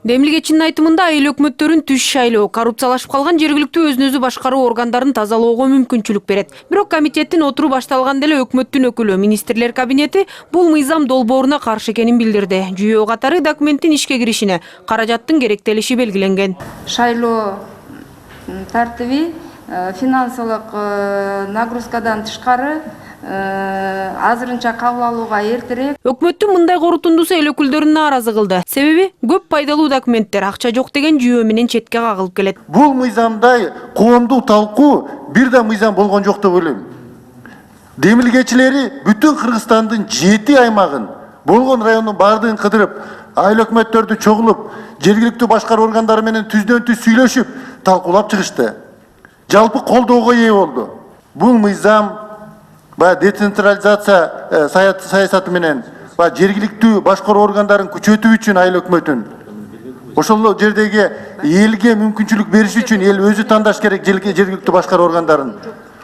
Демилгечинин айтымында айыл өкмөттөрүн түш шайлоо, коррупциялашып калган жергиликтүү өзүн өзү башкаруу органдарын тазалоого мүмкүнчүлүк берет. Бирок комитеттин отуруу башталганда эле өкмөттүн өкүлү министрлер кабинети бул мыйзам долбооруна каршы экенин билдирди. Жүйөө катары документтин ишке киришине каражаттын керектелиши белгиленген. Шайлоо тартиби финансылык нагрузкадан тышкары азырынча кабыл алууга эртерээк. Өкмөттүн мындай корутундусу эл өкүлдөрүн нааразы кылды. Себеби көп пайдалуу документтер акча жок деген жүйөө менен четке кагылып келет. Бул мыйзамдай коомдук талкуу бир да мыйзам болгон жок деп ойлойм. Демилгечилери бүтүн Кыргызстандын 7 аймагын, болгон райондун бардыгын кыдырып, айыл өкмөттөрдү чогулуп, жергиликтүү башкаруу органдары менен түздөн-түз сүйлөшүп, талкуулап чыгышты. Жалпы колдоого ээ болду. Бул мыйзам децентрализация саясаты менен жергиликтүү башкаруу органдарын күчөтүү үчүн айыл өкмөтүн ошол жердеги элге мүмкүнчүлүк бериш үчүн эл өзү тандаш керек жергиликтүү башкаруу органдарын.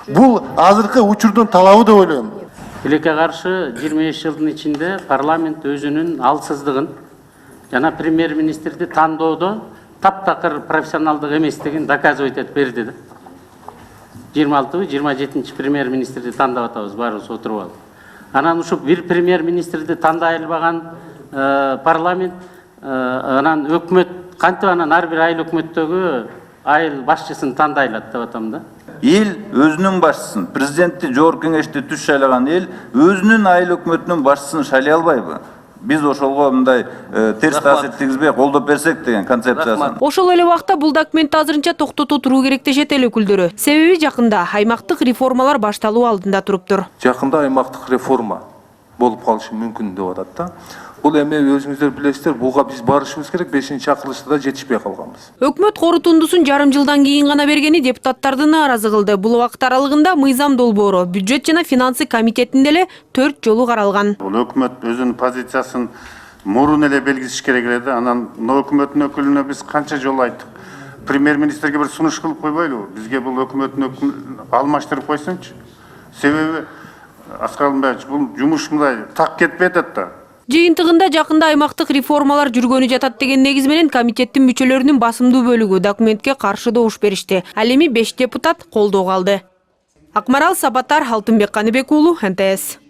Бул азыркы учурдун талабы деп ойлойм. Тилекке каршы 25 жылдын ичинде парламент өзүнүн алсыздыгын жана премьер-министрди тандоодо таптакыр профессионалдык эместигин доказывать этип берди. 26-27 премьер-министрди тандап атабыз баарыбыз отуруп алып. Анан ушу бир премьер-министрди тандай албаган парламент, анан өкмөт кантип анан ар бир айыл өкмөттөгү айыл башчысын тандай алат деп атам да. Эл өзүнүн башчысын, президентти жогорку кеңешти түз шайлаган эл өзүнүн айыл өкмөтүнүн башчысын шайлай албайбы? Биз ошолго мындай терс таасир тийгизбей колдоп берсек деген концепциясын. Ошол эле убакта бул документти азырынча токтото туруу керек дешет эл өкүлдөрү. Себеби жакында аймактык реформалар башталуу алдында туруптур. Жакында аймактык реформа болуп калышы мүмкүн деп атат да. Бул эми өзүңүздөр билесиздер, буга биз барышыбыз керек, 5-чакырылышта да жетишпей калганбыз. Өкмөт корутундусун жарым жылдан кийин гана бергени депутаттарды нааразы кылды. Бул убакыт аралыгында мыйзам долбоору бюджет жана финансы комитетинде эле 4 жолу каралган. Бул өкмөт өзүнүн позициясын мурун эле белгисиш керек эле да. Анан өкмөттүн өкүлүнө биз канча жолу айттык. Премьер-министрге бир сунуш кылып койбойлубу? Бизге бул өкмөттүн өкүлүн алмаштырып койсончу. Себеби Аскар Алымбаевич, бул жумуш мындай так кетпей атат да. Жыйынтыгында жакында аймактык реформалар жүргөнү жатат деген негиз менен комитеттин мүчөлөрүнүн басымдуу бөлүгү документке каршы добуш беришти. Ал эми 5 депутат колдоого алды. Акмарал Сабатар, Алтынбек Каныбек уулу, НТС.